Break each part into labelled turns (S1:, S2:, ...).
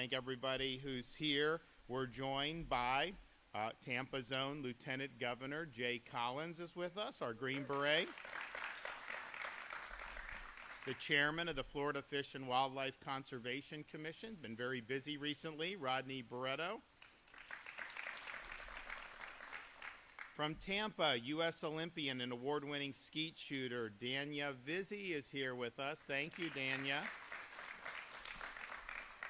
S1: thank everybody who's here. We're joined by Tampa Zone Lieutenant Governor Jay Collins is with us, our Green Beret. The chairman of the Florida Fish and Wildlife Conservation Commission, been very busy recently, Rodney Barreto. From Tampa, U.S. Olympian and award-winning skeet shooter, Danya Vizzi is here with us. Thank you, Danya.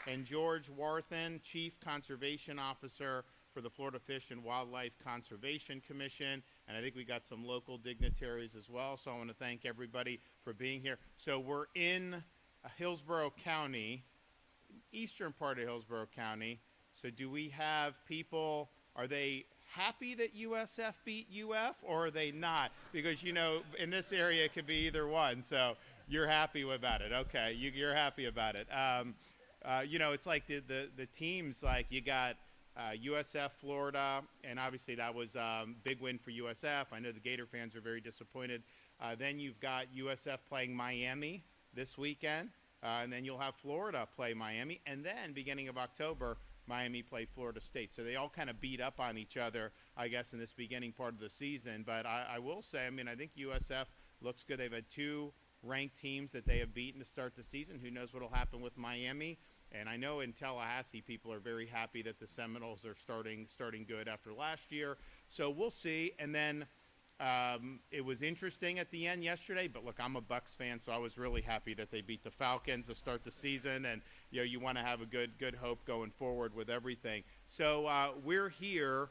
S1: And George Warthen, Chief Conservation Officer for the Florida Fish and Wildlife Conservation Commission. And I think we got some local dignitaries as well, so I want to thank everybody for being here. So we're in Hillsborough County, eastern part of Hillsborough County. So do we have people, are they happy that USF beat UF, or are they not? Because, you know, in this area, it could be either one. So you're happy about it. Okay, you're happy about it. You know, it's like the teams, like you got USF, Florida, and obviously that was a big win for USF. I know the Gator fans are very disappointed. Then you've got USF playing Miami this weekend, and then you'll have Florida play Miami, and then beginning of October, Miami play Florida State. So they all kind of beat up on each other, I guess, in this beginning part of the season. But I will say, I mean, I think USF looks good. They've had two ranked teams that they have beaten to start the season. Who knows what will happen with Miami? And I know in Tallahassee, people are very happy that the Seminoles are starting good after last year. So we'll see. And then it was interesting at the end yesterday. But look, I'm a Bucs fan, so I was really happy that they beat the Falcons to start the season. And you know, you want to have a good hope going forward with everything. So we're here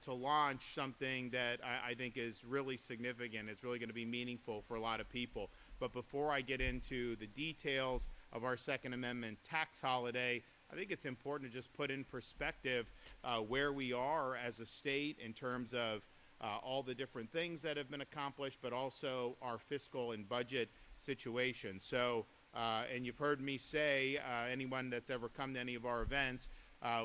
S1: to launch something that I think is really significant. It's really going to be meaningful for a lot of people. But before I get into the details of our Second Amendment tax holiday, I think it's important to just put in perspective where we are as a state in terms of all the different things that have been accomplished, but also our fiscal and budget situation. So, and you've heard me say, anyone that's ever come to any of our events,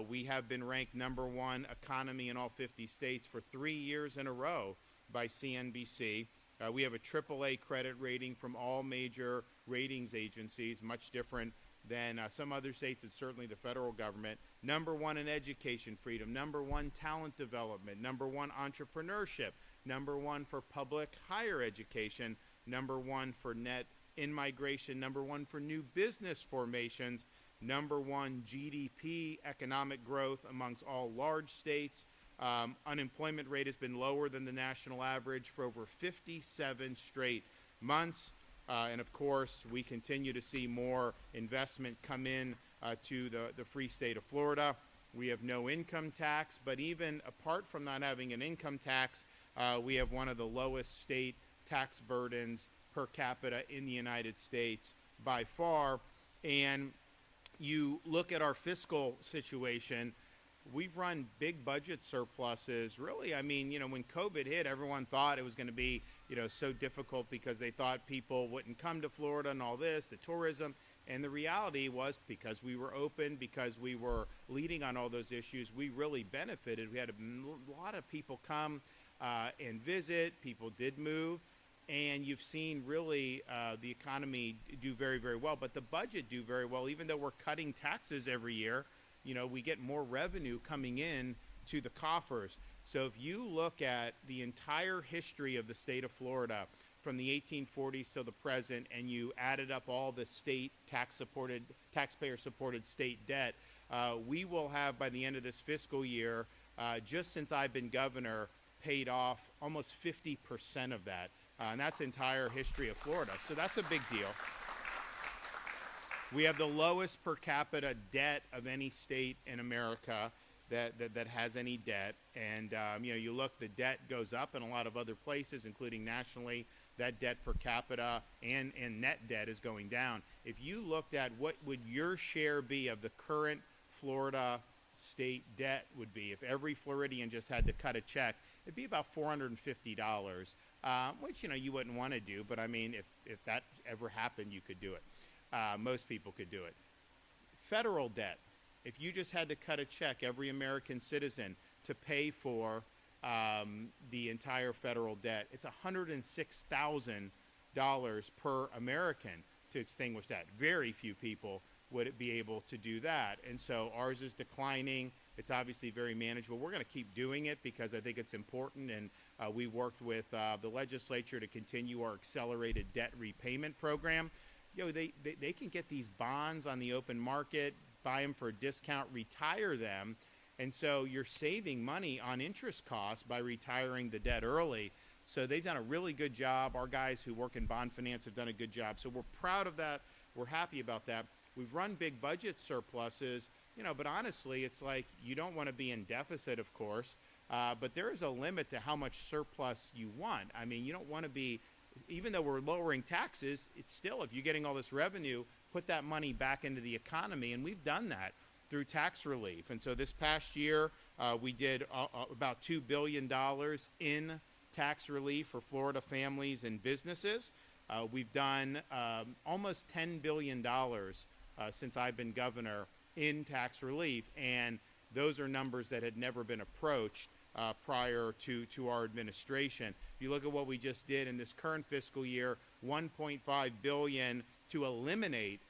S1: we have been ranked #1 economy in all 50 states for 3 years in a row by CNBC. We have a AAA credit rating from all major ratings agencies, much different than some other states and certainly the federal government. #1 in education freedom, #1 talent development, #1 entrepreneurship, #1 for public higher education, #1 for net in-migration, #1 for new business formations, #1 GDP economic growth amongst all large states. Unemployment rate has been lower than the national average for over 57 straight months. And of course, we continue to see more investment come in to the free state of Florida. We have no income tax, but even apart from not having an income tax, we have one of the lowest state tax burdens per capita in the United States by far. And you look at our fiscal situation, we've run big budget surpluses. Really, I mean, you know, when COVID hit, everyone thought it was going to be, you know, so difficult because they thought people wouldn't come to Florida and all this, the tourism. And the reality was, because we were open, because we were leading on all those issues, we really benefited. We had a lot of people come and visit. People did move. And you've seen really the economy do very, very well, but the budget do very well. Even though we're cutting taxes every year, you know, we get more revenue coming in to the coffers. So if you look at the entire history of the state of Florida from the 1840s till the present, and you added up all the state taxpayer-supported state debt, we will have, by the end of this fiscal year, just since I've been governor, paid off almost 50% of that. And that's the entire history of Florida. So that's a big deal. We have the lowest per capita debt of any state in America that has any debt. And, you know, you look, the debt goes up in a lot of other places, including nationally. That debt per capita and net debt is going down. If you looked at what would your share be of the current Florida state debt would be, if every Floridian just had to cut a check, it'd be about $450, which, you know, you wouldn't want to do. But, I mean, if that ever happened, you could do it. Most people could do it. Federal debt, if you just had to cut a check, every American citizen, to pay for the entire federal debt, it's $106,000 per American to extinguish that. Very few people would it be able to do that. And so ours is declining. It's obviously very manageable. We're going to keep doing it because I think it's important, and we worked with the legislature to continue our accelerated debt repayment program. You know, they can get these bonds on the open market, buy them for a discount, retire them, and so you're saving money on interest costs by retiring the debt early. So they've done a really good job. Our guys who work in bond finance have done a good job. So we're proud of that. We're happy about that. We've run big budget surpluses, you know, but honestly, it's like you don't want to be in deficit, of course, but there is a limit to how much surplus you want. I mean, you don't want to be, even though we're lowering taxes, it's still, if you're getting all this revenue, put that money back into the economy, and we've done that through tax relief. And so this past year, we did about $2 billion in tax relief for Florida families and businesses. We've done almost $10 billion since I've been governor in tax relief, and those are numbers that had never been approached prior to our administration. If you look at what we just did in this current fiscal year, $1.5 billion to eliminate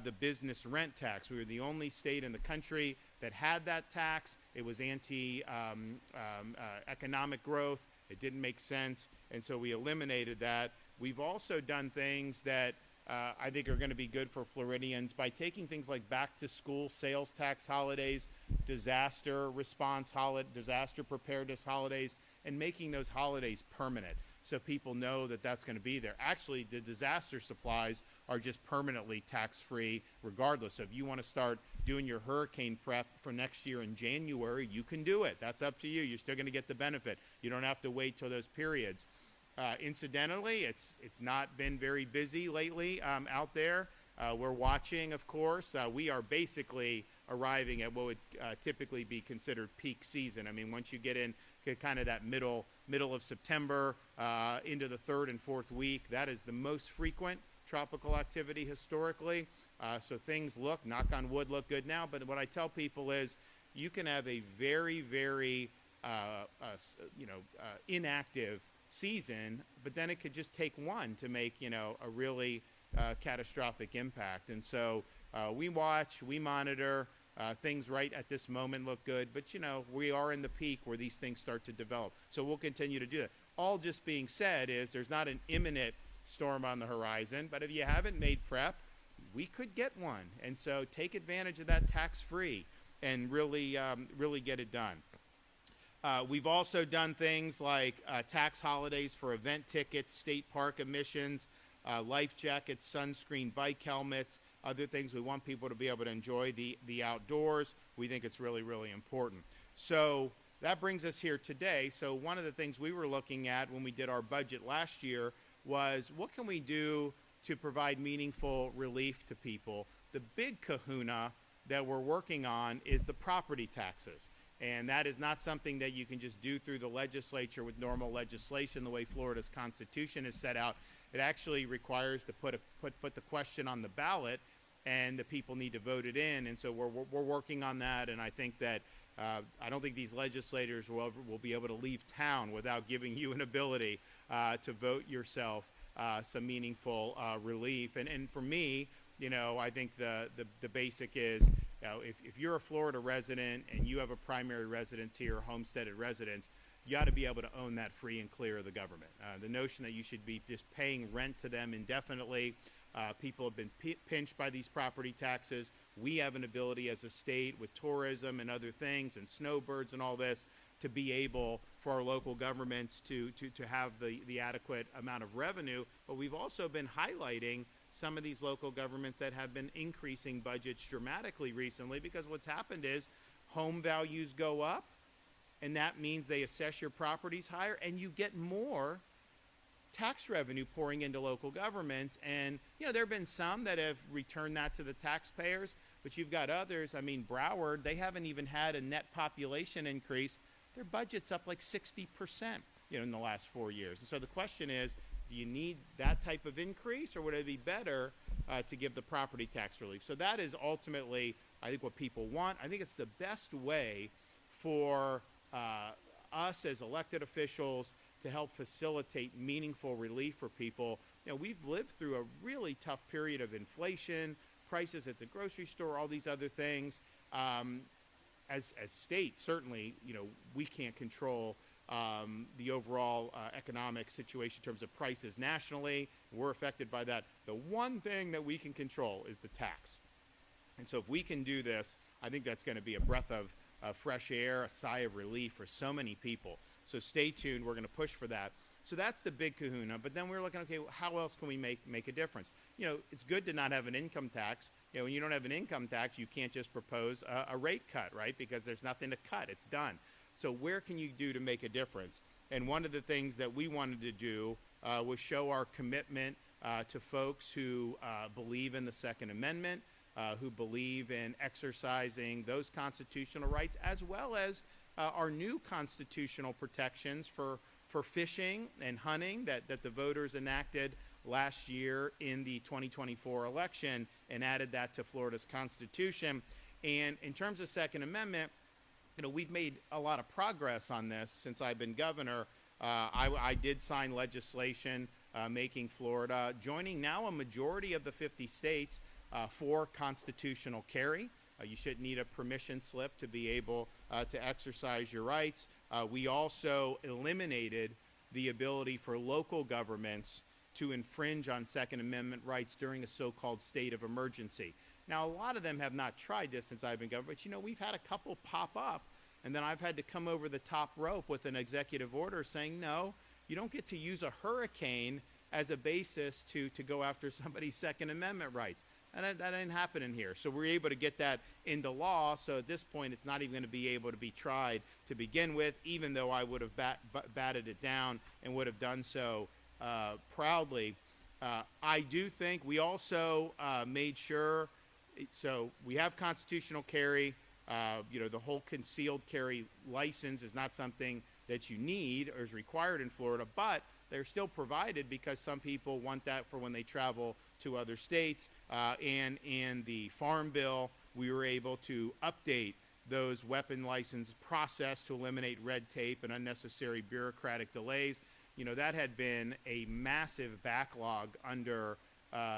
S1: the business rent tax. We were the only state in the country that had that tax. It was anti-economic growth. It didn't make sense, and so we eliminated that. We've also done things that I think are going to be good for Floridians by taking things like back-to-school sales tax holidays, disaster response holiday, disaster preparedness holidays, and making those holidays permanent so people know that that's going to be there. Actually, the disaster supplies are just permanently tax-free regardless. So if you want to start doing your hurricane prep for next year in January, you can do it. That's up to you. You're still going to get the benefit. You don't have to wait till those periods. Incidentally, it's not been very busy lately out there. We're watching, of course. We are basically arriving at what would typically be considered peak season. I mean, once you get in kind of that middle of September into the third and fourth week, that is the most frequent tropical activity historically. So things look, knock on wood, look good now. But what I tell people is you can have a very, very inactive season, but then it could just take one to make, you know, a really catastrophic impact. And so we watch, we monitor. Things right at this moment look good, but you know, we are in the peak where these things start to develop. So we'll continue to do that. All just being said is there's not an imminent storm on the horizon, but if you haven't made prep, we could get one. And so take advantage of that tax-free and really get it done. We've also done things like tax holidays for event tickets, state park admissions, life jackets, sunscreen, bike helmets, other things. We want people to be able to enjoy the outdoors. We think it's really, really important. So that brings us here today. So one of the things we were looking at when we did our budget last year was what can we do to provide meaningful relief to people? The big kahuna that we're working on is the property taxes. And that is not something that you can just do through the legislature with normal legislation, the way Florida's Constitution is set out. It actually requires to put the question on the ballot, and the people need to vote it in. And so we're working on that, and I think that I don't think these legislators will be able to leave town without giving you an ability to vote yourself some meaningful relief. And for me, you know, I think the basic is, you know, if you're a Florida resident and you have a primary residence here, homesteaded residence, you ought to be able to own that free and clear of the government. The notion that you should be just paying rent to them indefinitely. People have been pinched by these property taxes. We have an ability as a state with tourism and other things and snowbirds and all this to be able for our local governments to have the adequate amount of revenue. But we've also been highlighting some of these local governments that have been increasing budgets dramatically recently, because what's happened is home values go up, and that means they assess your properties higher, and you get more tax revenue pouring into local governments. And you know, there have been some that have returned that to the taxpayers, but you've got others. I mean, Broward, they haven't even had a net population increase. Their budget's up like 60%, you know, in the last 4 years. And so the question is, do you need that type of increase, or would it be better to give the property tax relief? So that is ultimately, I think, what people want. I think it's the best way for us as elected officials to help facilitate meaningful relief for people. You know, we've lived through a really tough period of inflation, prices at the grocery store, all these other things. As states, certainly, we can't control the overall economic situation in terms of prices nationally. We're affected by that. The one thing that we can control is the tax. And so if we can do this, I think that's going to be a breath of fresh air, a sigh of relief for so many people. So stay tuned. We're going to push for that. So that's the big kahuna. But then we're looking, okay, how else can we make a difference? It's good to not have an income tax. When you don't have an income tax, you can't just propose a rate cut, right? Because there's nothing to cut. It's done. So where can you do to make a difference? And one of the things that we wanted to do was show our commitment to folks who believe in the Second Amendment, who believe in exercising those constitutional rights, as well as our new constitutional protections for fishing and hunting that the voters enacted last year in the 2024 election and added that to Florida's Constitution. And in terms of Second Amendment, we've made a lot of progress on this since I've been governor. I did sign legislation making Florida, joining now a majority of the 50 states for constitutional carry. You shouldn't need a permission slip to be able to exercise your rights. We also eliminated the ability for local governments to infringe on Second Amendment rights during a so-called state of emergency. Now, a lot of them have not tried this since I've been governor, but we've had a couple pop up, and then I've had to come over the top rope with an executive order saying, no, you don't get to use a hurricane as a basis to go after somebody's Second Amendment rights. And that ain't happening here. So we're able to get that into law. So at this point, it's not even going to be able to be tried to begin with, even though I would have batted it down and would have done so proudly. I do think we also made sure, so we have constitutional carry. The whole concealed carry license is not something that you need or is required in Florida, but they're still provided because some people want that for when they travel to other states. And in the Farm Bill, we were able to update those weapon license process to eliminate red tape and unnecessary bureaucratic delays. That had been a massive backlog under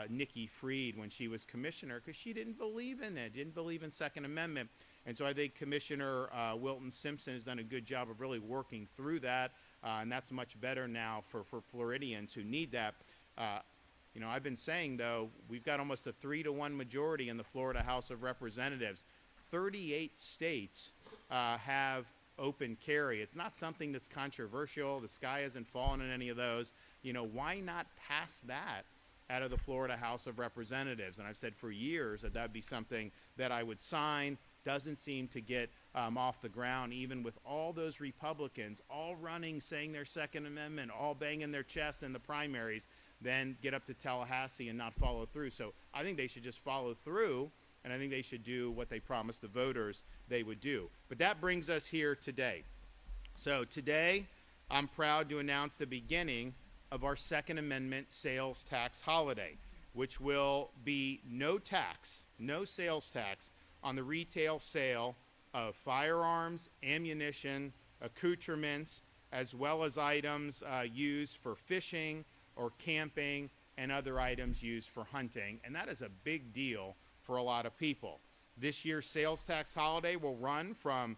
S1: Nikki Fried when she was commissioner, because she didn't believe in it, didn't believe in Second Amendment. And so I think Commissioner Wilton Simpson has done a good job of really working through that, and that's much better now for Floridians who need that. I've been saying, though, we've got almost a 3-to-1 majority in the Florida House of Representatives. 38 states have open carry. It's not something that's controversial. The sky hasn't fallen in any of those. Why not pass that out of the Florida House of Representatives? And I've said for years that that'd be something that I would sign. Doesn't seem to get off the ground, even with all those Republicans all running, saying their Second Amendment, all banging their chests in the primaries, then get up to Tallahassee and not follow through. So I think they should just follow through, and I think they should do what they promised the voters they would do. But that brings us here today. So today, I'm proud to announce the beginning of our Second Amendment sales tax holiday, which will be no tax, no sales tax on the retail sale of firearms, ammunition, accoutrements, as well as items used for fishing or camping and other items used for hunting. And that is a big deal for a lot of people. This year's sales tax holiday will run from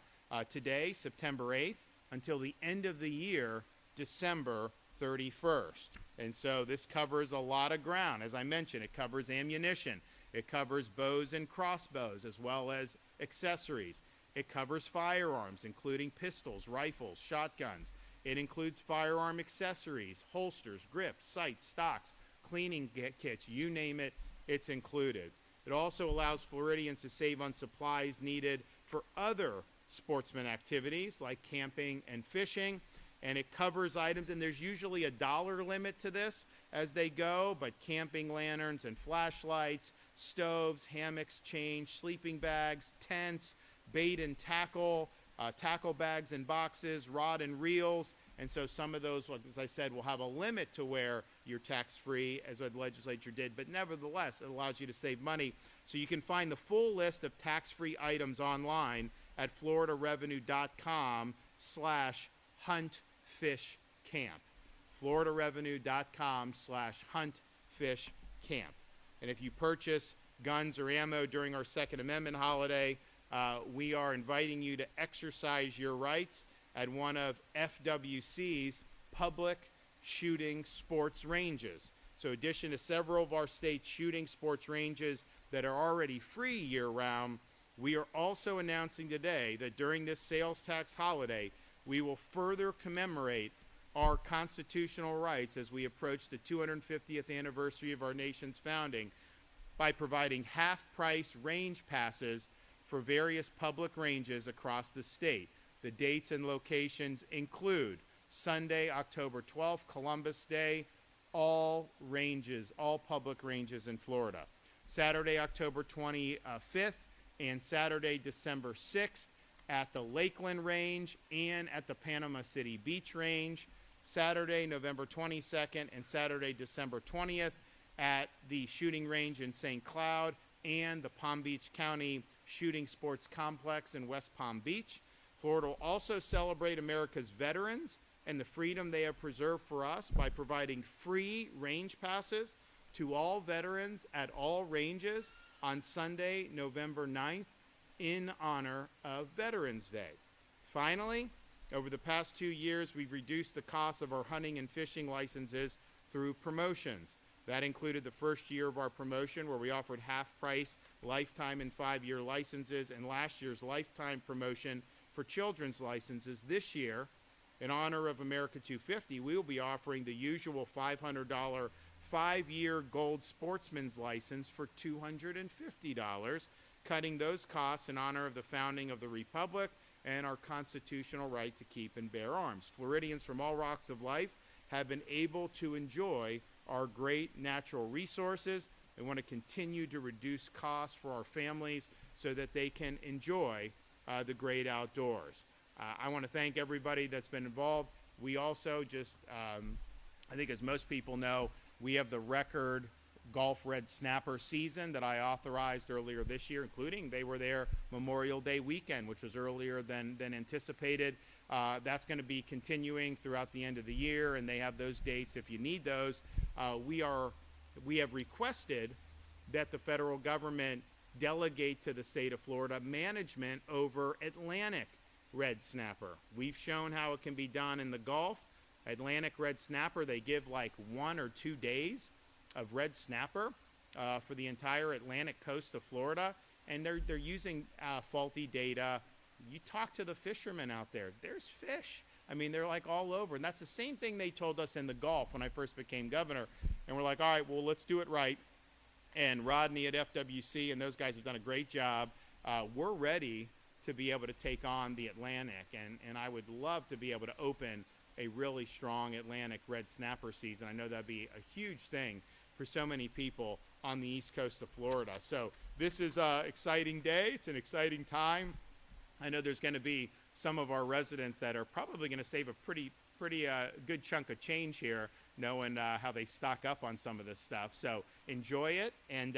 S1: today, September 8th, until the end of the year, December 31st. And so this covers a lot of ground. As I mentioned, it covers ammunition. It covers bows and crossbows, as well as accessories. It covers firearms, including pistols, rifles, shotguns. It includes firearm accessories, holsters, grips, sights, stocks, cleaning kits, you name it, it's included. It also allows Floridians to save on supplies needed for other sportsman activities like camping and fishing. And it covers items, and there's usually a dollar limit to this as they go, but camping lanterns and flashlights, stoves, hammocks, chains, sleeping bags, tents, bait and tackle, tackle bags and boxes, rod and reels. And so some of those, as I said, will have a limit to where you're tax-free, as the legislature did, but nevertheless, it allows you to save money. So you can find the full list of tax-free items online at floridarevenue.com/huntfishcamp. floridarevenue.com/huntfishcamp. And if you purchase guns or ammo during our Second Amendment holiday, we are inviting you to exercise your rights at one of FWC's public shooting sports ranges. So in addition to several of our state's shooting sports ranges that are already free year-round, we are also announcing today that during this sales tax holiday, we will further commemorate our constitutional rights as we approach the 250th anniversary of our nation's founding by providing half-price range passes for various public ranges across the state. The dates and locations include Sunday, October 12th, Columbus Day, all ranges, all public ranges in Florida. Saturday, October 25th, and Saturday, December 6th at the Lakeland Range and at the Panama City Beach Range. Saturday, November 22nd, and Saturday, December 20th at the shooting range in St. Cloud and the Palm Beach County Shooting Sports Complex in West Palm Beach. Florida will also celebrate America's veterans and the freedom they have preserved for us by providing free range passes to all veterans at all ranges on Sunday, November 9th, in honor of Veterans Day. Finally, over the past 2 years, we've reduced the cost of our hunting and fishing licenses through promotions. That included the first year of our promotion where we offered half-price lifetime and 5-year licenses, and last year's lifetime promotion for children's licenses. This year, in honor of America 250, we will be offering the usual $500 5-year gold sportsman's license for $250, cutting those costs in honor of the founding of the Republic and our constitutional right to keep and bear arms. Floridians from all walks of life have been able to enjoy our great natural resources. We want to continue to reduce costs for our families so that they can enjoy the great outdoors. I want to thank everybody that's been involved. We also just, I think as most people know, we have the record Gulf red snapper season that I authorized earlier this year, including they were there Memorial Day weekend, which was earlier than anticipated. That's going to be continuing throughout the end of the year, and they have those dates if you need those. We have requested that the federal government delegate to the state of Florida management over Atlantic red snapper. We've shown how it can be done in the Gulf. Atlantic red snapper, they give like 1 or 2 days of red snapper for the entire Atlantic coast of Florida, and they're using faulty data. You talk to the fishermen out there, there's fish. I mean, they're like all over, and that's the same thing they told us in the Gulf when I first became governor, and we're like, all right, well, let's do it right. And Rodney at FWC and those guys have done a great job. We're ready to be able to take on the Atlantic, and I would love to be able to open a really strong Atlantic red snapper season. I know that'd be a huge thing for so many people on the east coast of Florida. So this is an exciting day. It's an exciting time. I know there's going to be some of our residents that are probably going to save a pretty good chunk of change here, knowing how they stock up on some of this stuff. So enjoy it, and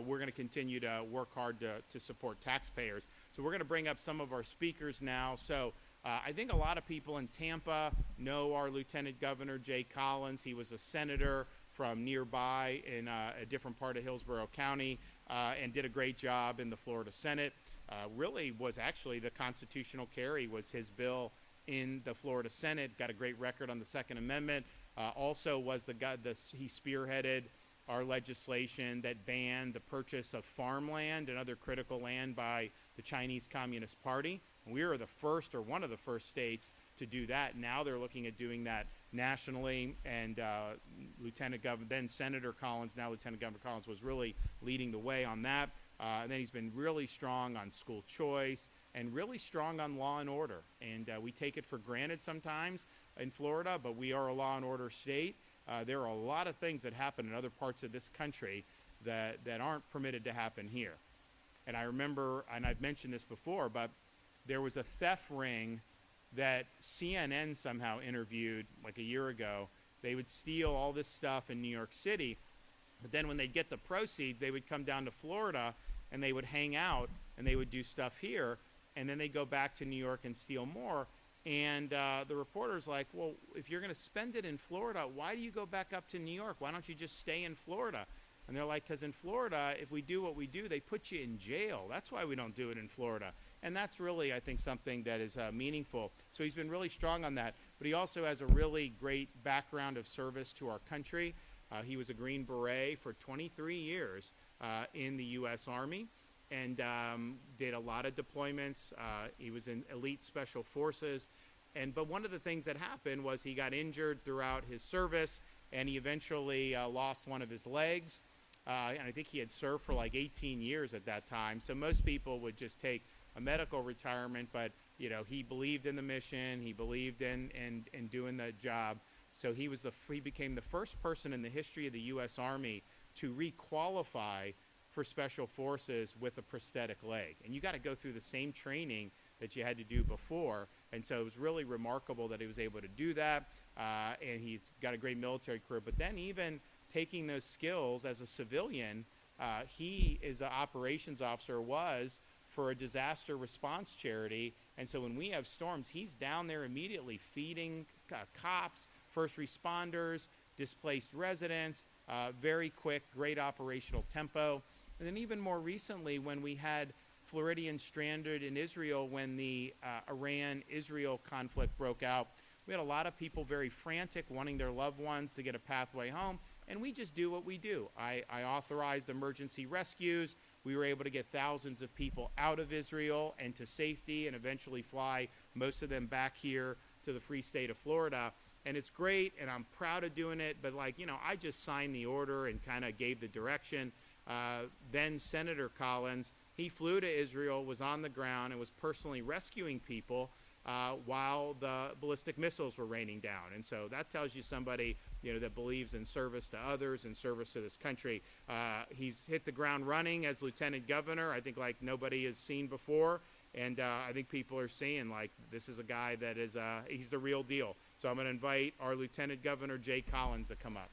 S1: we're going to continue to work hard to support taxpayers. So we're going to bring up some of our speakers now. So I think a lot of people in Tampa know our Lieutenant Governor Jay Collins. He was a senator from nearby in a different part of Hillsborough County and did a great job in the Florida Senate. Really was actually the constitutional carry was his bill in the Florida Senate. Got a great record on the Second Amendment. Also was the guy, he spearheaded our legislation that banned the purchase of farmland and other critical land by the Chinese Communist Party. We were the first, or one of the first states to do that. Now they're looking at doing that nationally, and Lieutenant Governor, then Senator Collins, now Lieutenant Governor Collins, was really leading the way on that. And then he's been really strong on school choice and really strong on law and order. And we take it for granted sometimes in Florida, but we are a law and order state. There are a lot of things that happen in other parts of this country that aren't permitted to happen here. And I remember, and I've mentioned this before, but there was a theft ring that CNN somehow interviewed like a year ago. They would steal all this stuff in New York City, but then when they'd get the proceeds, they would come down to Florida and they would hang out and they would do stuff here, and then they'd go back to New York and steal more. And the reporter's like, well, if you're going to spend it in Florida, why do you go back up to New York? Why don't you just stay in Florida? And they're like, because in Florida, if we do what we do, they put you in jail. That's why we don't do it in Florida. And that's really, I think, something that is meaningful. So he's been really strong on that. But he also has a really great background of service to our country. He was a Green Beret for 23 years in the U.S. Army and did a lot of deployments. He was in elite special forces. But one of the things that happened was he got injured throughout his service, and he eventually lost one of his legs. And I think he had served for like 18 years at that time. So most people would just take a medical retirement, but he believed in the mission. He believed in doing the job. So he became the first person in the history of the U.S. Army to re-qualify for special forces with a prosthetic leg. And you got to go through the same training that you had to do before. And so it was really remarkable that he was able to do that. And he's got a great military career. But then even taking those skills as a civilian, he is an operations officer, was for a disaster response charity. And so when we have storms, he's down there immediately feeding cops, first responders, displaced residents, very quick, great operational tempo. And then even more recently, when we had Floridians stranded in Israel when the Iran-Israel conflict broke out, we had a lot of people very frantic, wanting their loved ones to get a pathway home. And we just do what we do. I authorized emergency rescues. We were able to get thousands of people out of Israel and to safety, and eventually fly most of them back here to the free state of Florida. And it's great, and I'm proud of doing it. But I just signed the order and kind of gave the direction. Then Senator Collins, he flew to Israel, was on the ground, and was personally rescuing people while the ballistic missiles were raining down. And so that tells you somebody that believes in service to others and service to this country. He's hit the ground running as lieutenant governor, I think like nobody has seen before. And I think people are seeing this is a guy that is he's the real deal. So I'm going to invite our Lieutenant Governor Jay Collins to come up.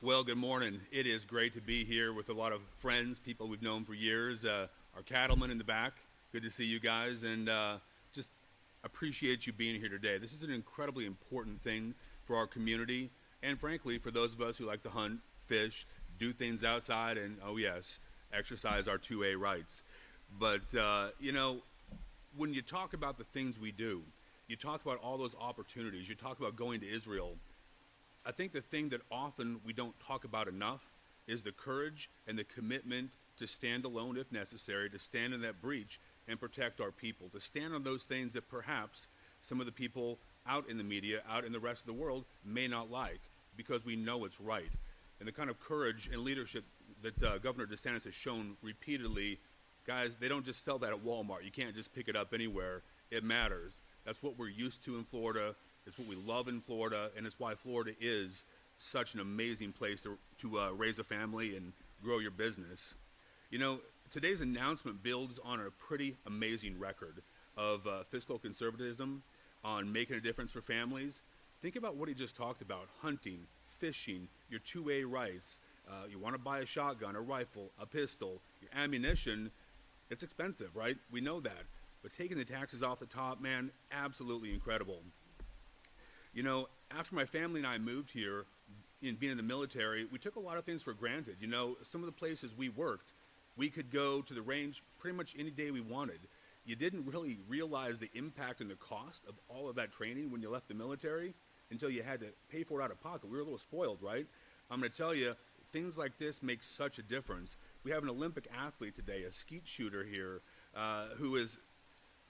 S2: Well, good morning. It is great to be here with a lot of friends, people we've known for years, our cattlemen in the back. Good to see you guys, and just appreciate you being here today. This is an incredibly important thing for our community, and frankly, for those of us who like to hunt, fish, do things outside, and, oh yes, exercise our 2A rights. But, when you talk about the things we do, you talk about all those opportunities, you talk about going to Israel, I think the thing that often we don't talk about enough is the courage and the commitment to stand alone if necessary, to stand in that breach and protect our people, to stand on those things that perhaps some of the people out in the media, out in the rest of the world may not like, because we know it's right. And the kind of courage and leadership that Governor DeSantis has shown repeatedly, guys, they don't just sell that at Walmart. You can't just pick it up anywhere. It matters. That's what we're used to in Florida. It's what we love in Florida, and it's why Florida is such an amazing place to raise a family and grow your business. Today's announcement builds on a pretty amazing record of fiscal conservatism, on making a difference for families. Think about what he just talked about: hunting, fishing, your 2A rights. You want to buy a shotgun, a rifle, a pistol, your ammunition. It's expensive, right? We know that. But taking the taxes off the top, man, absolutely incredible. After my family and I moved here, being in the military, we took a lot of things for granted. Some of the places we worked, we could go to the range pretty much any day we wanted. You didn't really realize the impact and the cost of all of that training when you left the military until you had to pay for it out of pocket. We were a little spoiled, right? I'm going to tell you, things like this make such a difference. We have an Olympic athlete today, a skeet shooter here, who is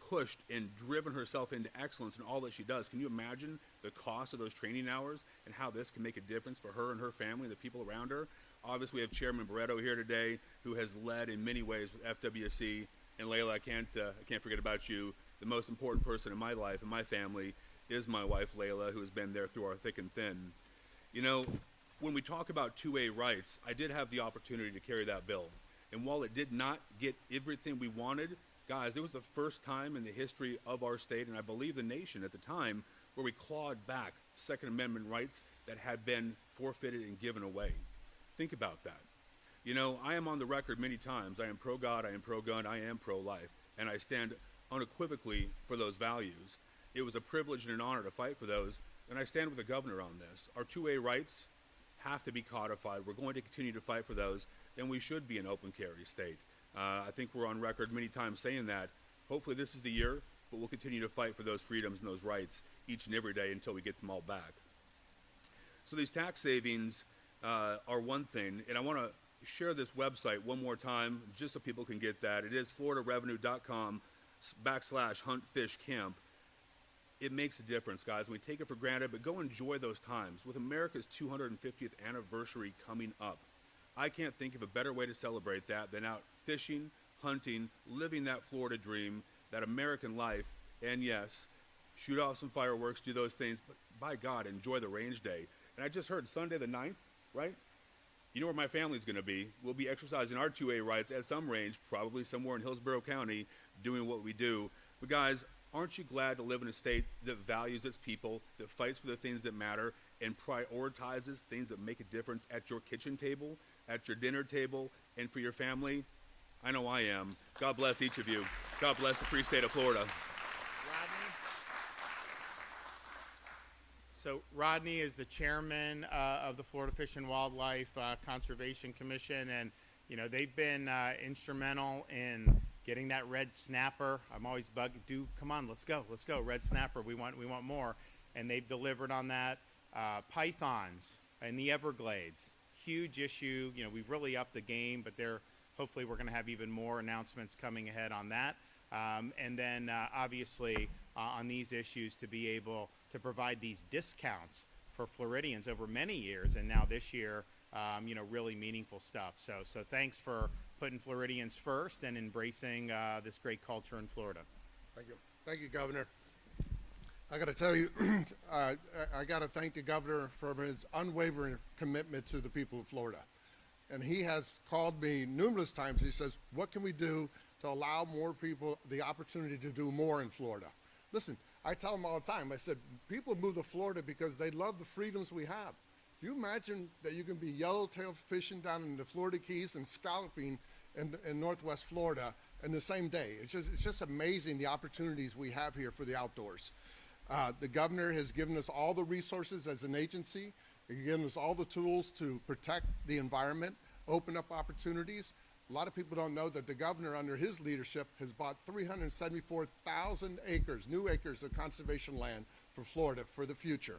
S2: pushed and driven herself into excellence in all that she does. Can you imagine the cost of those training hours and how this can make a difference for her and her family and the people around her? Obviously, we have Chairman Barreto here today, who has led in many ways with FWC. And Layla, I can't forget about you. The most important person in my life and my family is my wife, Layla, who has been there through our thick and thin. When we talk about 2A rights, I did have the opportunity to carry that bill. And while it did not get everything we wanted, guys, it was the first time in the history of our state, and I believe the nation at the time, where we clawed back Second Amendment rights that had been forfeited and given away. Think about that. I am on the record many times. I am pro-God, I am pro-gun, I am pro-life, and I stand unequivocally for those values. It was a privilege and an honor to fight for those, and I stand with the governor on this. Our 2A rights have to be codified. We're going to continue to fight for those, and we should be an open carry state. I think we're on record many times saying that. Hopefully this is the year, but we'll continue to fight for those freedoms and those rights each and every day until we get them all back. So these tax savings are one thing, and I want to share this website one more time just so people can get that. It is floridarevenue.com/huntfishcamp. It makes a difference, guys. We take it for granted, but go enjoy those times. With America's 250th anniversary coming up, I can't think of a better way to celebrate that than out fishing, hunting, living that Florida dream, that American life, and yes, shoot off some fireworks, do those things, but by God, enjoy the range day. And I just heard Sunday the 9th, right? You know where my family's going to be. We'll be exercising our 2A rights at some range, probably somewhere in Hillsborough County, doing what we do. But guys, aren't you glad to live in a state that values its people, that fights for the things that matter, and prioritizes things that make a difference at your kitchen table, at your dinner table, and for your family? I know I am. God bless each of you. God bless the free state of Florida.
S1: Rodney? So Rodney is the chairman of the Florida Fish and Wildlife Conservation Commission, and you know they've been instrumental in getting that red snapper. I'm always bugged. Come on, let's go, red snapper. We want more, and they've delivered on that. Pythons in the Everglades, huge issue. You know, we've really upped the game, but hopefully we're going to have even more announcements coming ahead on that. And then obviously on these issues to be able to provide these discounts for Floridians over many years, and now this year, you know, really meaningful stuff. So thanks for putting Floridians first and embracing this great culture in Florida.
S3: Thank you, Governor. I got to tell you, I got to thank the governor for his unwavering commitment to the people of Florida. And he has called me numerous times. He says, what can we do to allow more people the opportunity to do more in Florida? Listen, I tell him all the time, I said, people move to Florida because they love the freedoms we have. Do you imagine that you can be yellowtail fishing down in the Florida Keys and scalloping in Northwest Florida in the same day? It's just amazing the opportunities we have here for the outdoors. The governor has given us all the resources as an agency. He's given us all the tools to protect the environment, open up opportunities. A lot of people don't know that the governor, under his leadership, has bought 374,000 acres, new acres of conservation land for Florida for the future,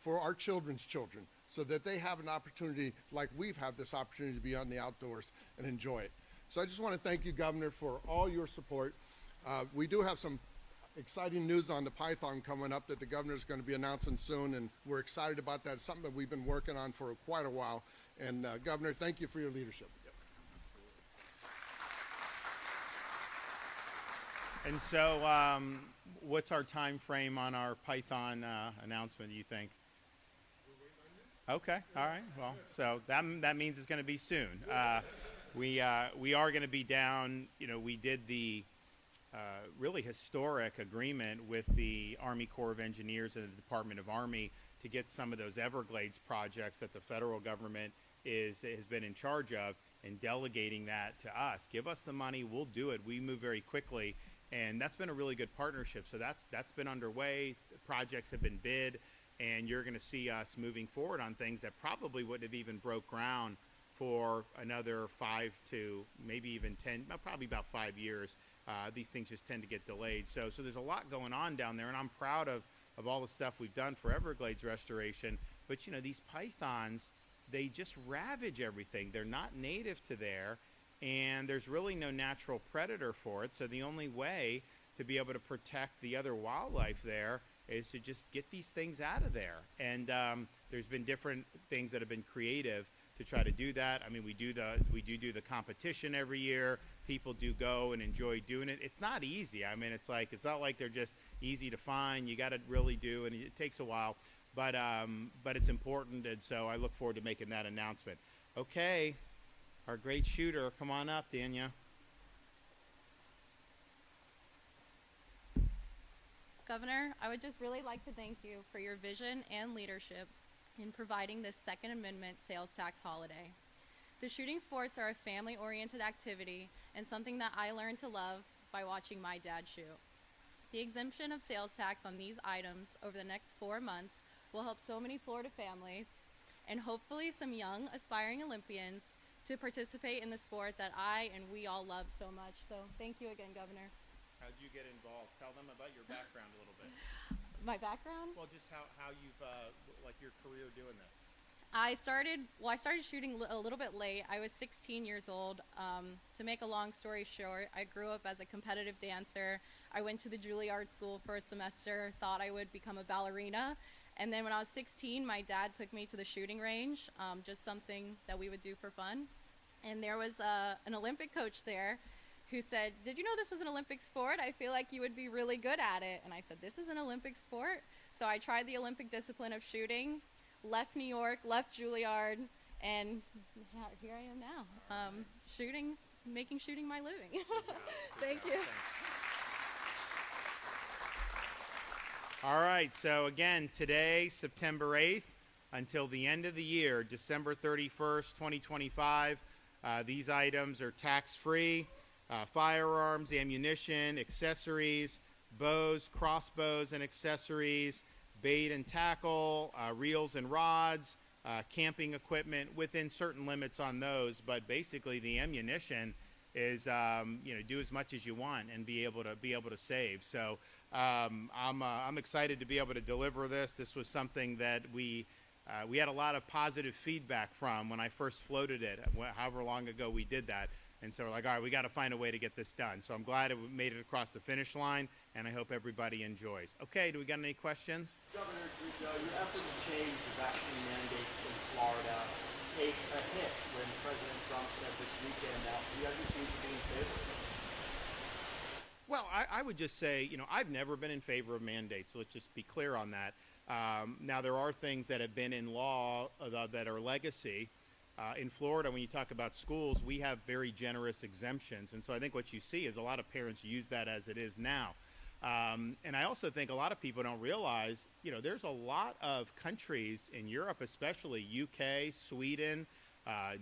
S3: for our children's children, so that they have an opportunity like we've had this opportunity to be on the outdoors and enjoy it. So I just want to thank you, Governor, for all your support. We do have some exciting news on the python coming up that the governor is going to be announcing soon, and we're excited about that. It's something that we've been working on for quite a while. And Governor, thank you for your leadership.
S1: And so what's our time frame on our Python announcement, do you think? Okay, all right. Well, so that means it's going to be soon. We are going to be down, you know, we did the really historic agreement with the Army Corps of Engineers and the Department of Army to get some of those Everglades projects that the federal government has been in charge of, and delegating that to us. Give us the money, we'll do it. We move very quickly, and that's been a really good partnership. So that's been underway. The projects have been bid, and you're going to see us moving forward on things that probably wouldn't have even broke ground for another 5 to maybe even 10, probably about 5 years. These things just tend to get delayed. So there's a lot going on down there, and I'm proud of all the stuff we've done for Everglades restoration. But you know, these pythons, they just ravage everything. They're not native to there, and there's really no natural predator for it. So the only way to be able to protect the other wildlife there is to just get these things out of there. And there's been different things that have been creative to try to do that. I mean, we do the competition every year. People do go and enjoy doing it. It's not easy. I mean, it's not like they're just easy to find. You got to really do, and it takes a while. But it's important, and so I look forward to making that announcement. Okay, our great shooter, come on up, Dania.
S4: Governor, I would just really like to thank you for your vision and leadership in providing this Second Amendment sales tax holiday. The shooting sports are a family-oriented activity and something that I learned to love by watching my dad shoot. The exemption of sales tax on these items over the next 4 months will help so many Florida families and hopefully some young aspiring Olympians to participate in the sport that I and we all love so much. So thank you again, Governor.
S1: How'd you get involved? Tell them about your background a little bit.
S4: My background?
S1: Well, just how you've, like your career doing this.
S4: I started shooting a little bit late. I was 16 years old. To make a long story short, I grew up as a competitive dancer. I went to the Juilliard School for a semester, thought I would become a ballerina. And then when I was 16, my dad took me to the shooting range, just something that we would do for fun. And there was an Olympic coach there who said, "Did you know this was an Olympic sport? I feel like you would be really good at it." And I said, "This is an Olympic sport?" So I tried the Olympic discipline of shooting, left New York, left Juilliard, and here I am now, making shooting my living. Thank you.
S1: All right, so again, today, September 8th, until the end of the year, December 31st, 2025, these items are tax-free. Firearms, ammunition, accessories, bows, crossbows and accessories, bait and tackle, reels and rods, camping equipment within certain limits on those. But basically, the ammunition is do as much as you want and be able to save. So I'm excited to be able to deliver this. This was something that we had a lot of positive feedback from when I first floated it, however long ago we did that. And so we're like, all right, we got to find a way to get this done. So I'm glad it made it across the finish line, and I hope everybody enjoys. Okay, do we got any questions?
S5: Governor, your effort to change the vaccine mandates in Florida take a hit when President Trump said this weekend that he doesn't seem to be in favor of it.
S1: Well, I would just say, I've never been in favor of mandates, so let's just be clear on that. Now, there are things that have been in law that are legacy. In Florida, when you talk about schools, we have very generous exemptions. And so I think what you see is a lot of parents use that as it is now. And I also think a lot of people don't realize, there's a lot of countries in Europe, especially UK, Sweden,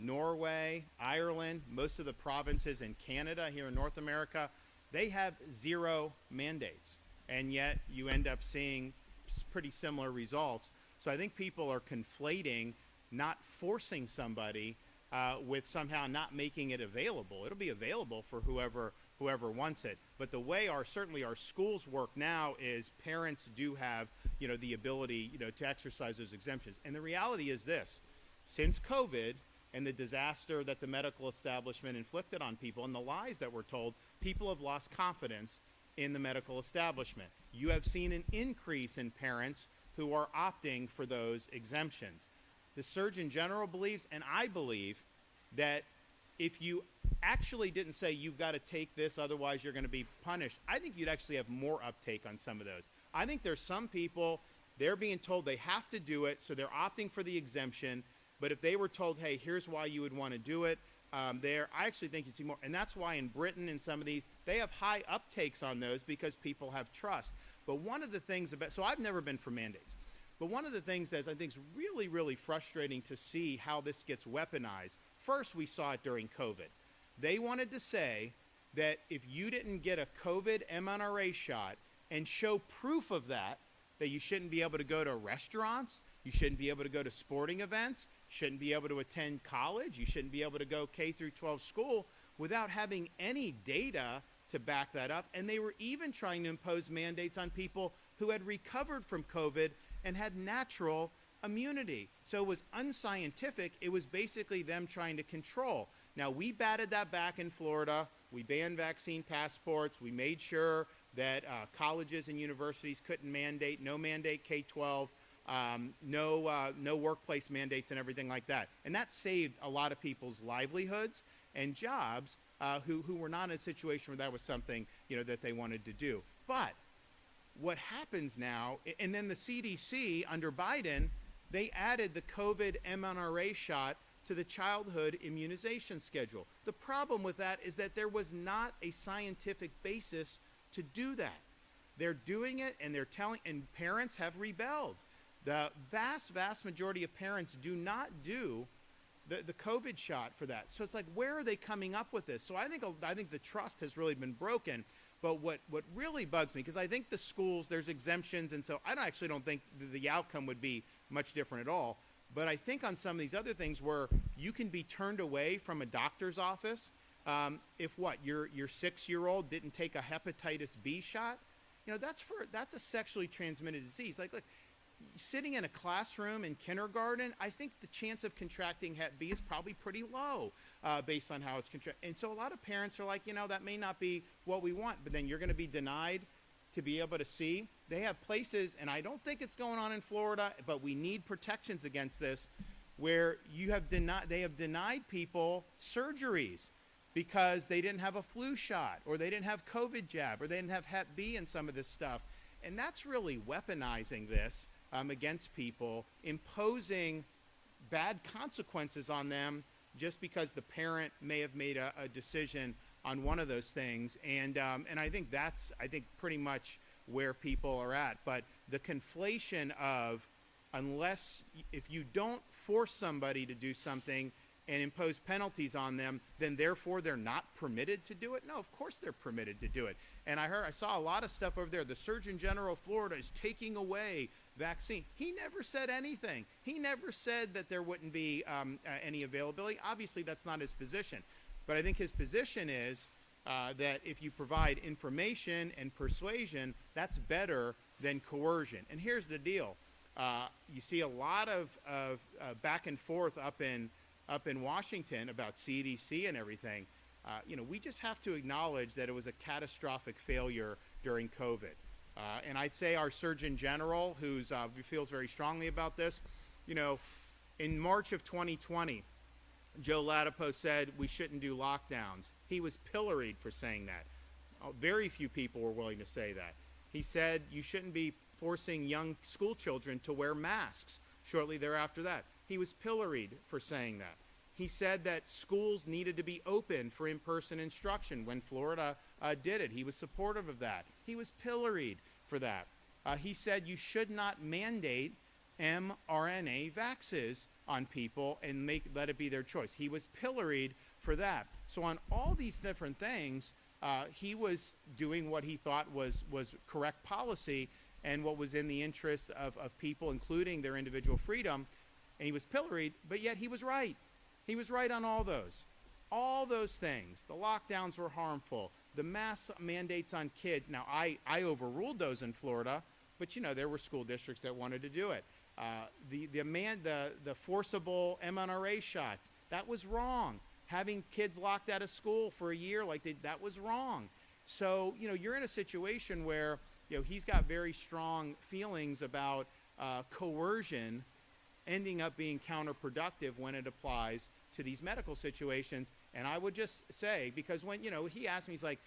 S1: Norway, Ireland, most of the provinces in Canada here in North America, they have zero mandates. And yet you end up seeing pretty similar results. So I think people are conflating not forcing somebody with somehow not making it available. It'll be available for whoever wants it. But the way certainly our schools work now is parents do have, the ability, to exercise those exemptions. And the reality is this: since COVID and the disaster that the medical establishment inflicted on people and the lies that were told, people have lost confidence in the medical establishment. You have seen an increase in parents who are opting for those exemptions. The Surgeon General believes, and I believe, that if you actually didn't say you've got to take this, otherwise you're going to be punished, I think you'd actually have more uptake on some of those. I think there's some people, they're being told they have to do it, so they're opting for the exemption. But if they were told, hey, here's why you would want to do it, I actually think you'd see more. And that's why in Britain and some of these, they have high uptakes on those because people have trust. But one of the things so I've never been for mandates. But one of the things that I think is really, really frustrating to see how this gets weaponized. First, we saw it during COVID. They wanted to say that if you didn't get a COVID mRNA shot and show proof of that you shouldn't be able to go to restaurants, you shouldn't be able to go to sporting events, you shouldn't be able to attend college, you shouldn't be able to go K through 12 school without having any data to back that up. And they were even trying to impose mandates on people who had recovered from COVID and had natural immunity. So it was unscientific. It was basically them trying to control. Now, we batted that back in Florida. We banned vaccine passports. We made sure that colleges and universities couldn't mandate, no mandate K-12, no workplace mandates and everything like that. And that saved a lot of people's livelihoods and jobs who were not in a situation where that was something, that they wanted to do. But what happens now, and then the CDC under Biden, they added the COVID mRNA shot to the childhood immunization schedule. The problem with that is that there was not a scientific basis to do that. They're doing it, and and parents have rebelled. The vast, vast majority of parents do not do the COVID shot for that. So it's like, where are they coming up with this? So I think the trust has really been broken. But what really bugs me, because I think the schools, there's exemptions, and so I actually don't think the outcome would be much different at all. But I think on some of these other things where you can be turned away from a doctor's office if your 6-year-old didn't take a hepatitis B shot, that's a sexually transmitted disease. Like, look, sitting in a classroom in kindergarten, I think the chance of contracting Hep B is probably pretty low based on how it's contracted. And so a lot of parents are like, that may not be what we want, but then you're going to be denied to be able to see. They have places, and I don't think it's going on in Florida, but we need protections against this, where they have denied people surgeries because they didn't have a flu shot, or they didn't have COVID jab, or they didn't have Hep B and some of this stuff. And that's really weaponizing this against people, imposing bad consequences on them just because the parent may have made a decision on one of those things. And I think that's pretty much where people are at. But the conflation of, if you don't force somebody to do something and impose penalties on them, then therefore they're not permitted to do it. No, of course they're permitted to do it. And I saw a lot of stuff over there. The Surgeon General of Florida is taking away vaccine. He never said anything. He never said that there wouldn't be any availability. Obviously, that's not his position. But I think his position is that if you provide information and persuasion, that's better than coercion. And here's the deal. You see a lot of back and forth up in Washington about CDC and everything. We just have to acknowledge that it was a catastrophic failure during COVID. And I'd say our Surgeon General, who feels very strongly about this, in March of 2020, Joe Latipo said we shouldn't do lockdowns. He was pilloried for saying that. Very few people were willing to say that. He said you shouldn't be forcing young school children to wear masks shortly thereafter that. He was pilloried for saying that. He said that schools needed to be open for in-person instruction when Florida did it. He was supportive of that. He was pilloried for that. He said you should not mandate mRNA vaxes on people and let it be their choice. He was pilloried for that. So on all these different things, he was doing what he thought was correct policy and what was in the interest of people, including their individual freedom. And he was pilloried, but yet he was right. He was right on all those. All those things. The lockdowns were harmful. The mask mandates on kids. Now, I overruled those in Florida, but there were school districts that wanted to do it. The forcible mRNA shots, that was wrong. Having kids locked out of school for a year that was wrong. So, you're in a situation where, he's got very strong feelings about coercion ending up being counterproductive when it applies to these medical situations. And I would just say, because when, he asked me, he's like,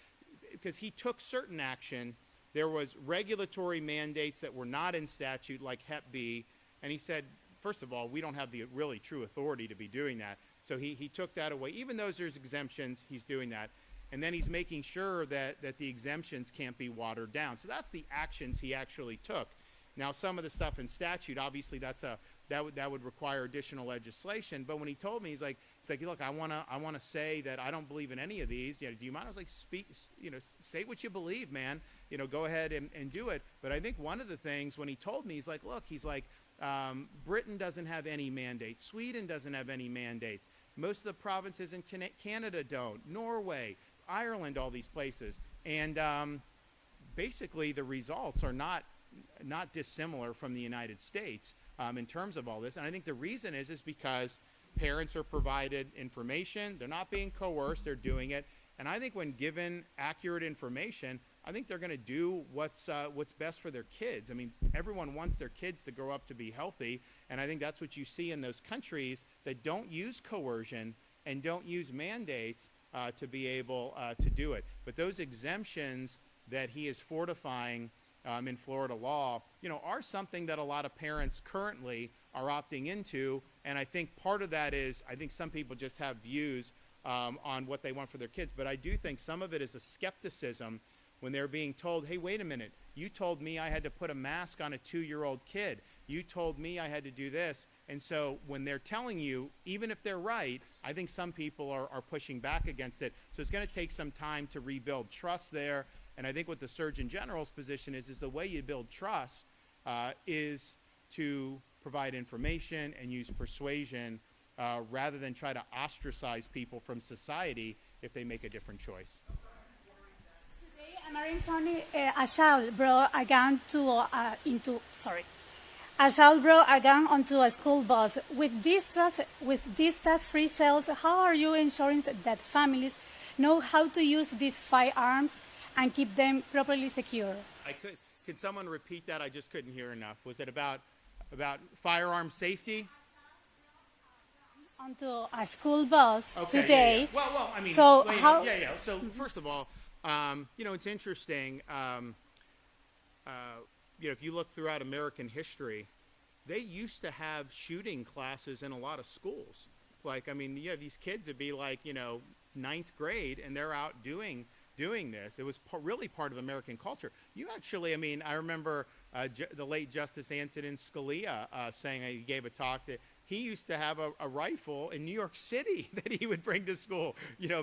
S1: because he took certain action, there was regulatory mandates that were not in statute like Hep B. And he said, first of all, we don't have the really true authority to be doing that. So he took that away. Even though there's exemptions, he's doing that. And then he's making sure that the exemptions can't be watered down. So that's the actions he actually took. Now, some of the stuff in statute, obviously, that would require additional legislation. But when he told me, he's like, look, I want to say that I don't believe in any of these. Do you mind? I was like, say what you believe, man. Go ahead and do it. But I think one of the things when he told me, he's like, Britain doesn't have any mandates. Sweden doesn't have any mandates. Most of the provinces in Canada don't. Norway, Ireland, all these places. And basically, the results are not dissimilar from the United States in terms of all this. And I think the reason is because parents are provided information. They're not being coerced. They're doing it. And I think when given accurate information, I think they're going to do what's best for their kids. I mean, everyone wants their kids to grow up to be healthy. And I think that's what you see in those countries that don't use coercion and don't use mandates to be able to do it. But those exemptions that he is fortifying in Florida law, are something that a lot of parents currently are opting into. And I think part of that is, I think some people just have views on what they want for their kids. But I do think some of it is a skepticism when they're being told, hey, wait a minute, you told me I had to put a mask on a 2-year-old kid. You told me I had to do this. And so when they're telling you, even if they're right, I think some people are pushing back against it. So it's going to take some time to rebuild trust there. And I think what the Surgeon General's position is the way you build trust is to provide information and use persuasion rather than try to ostracize people from society if they make a different choice.
S6: Today, American a child brought a gun a child brought a gun onto a school bus. With these tax-free sales, how are you ensuring that families know how to use these firearms and keep them properly secure?
S1: Can someone repeat that? I just couldn't hear enough. Was it about firearm safety?
S6: Onto a school bus today.
S1: Yeah. Well, I mean,
S6: so
S1: So first of all, it's interesting. If you look throughout American history, they used to have shooting classes in a lot of schools. Like, I mean, these kids would be like, 9th grade, and they're out doing this. It was really part of American culture. You actually, I mean, I remember the late Justice Antonin Scalia saying, he gave a talk that he used to have a rifle in New York City that he would bring to school,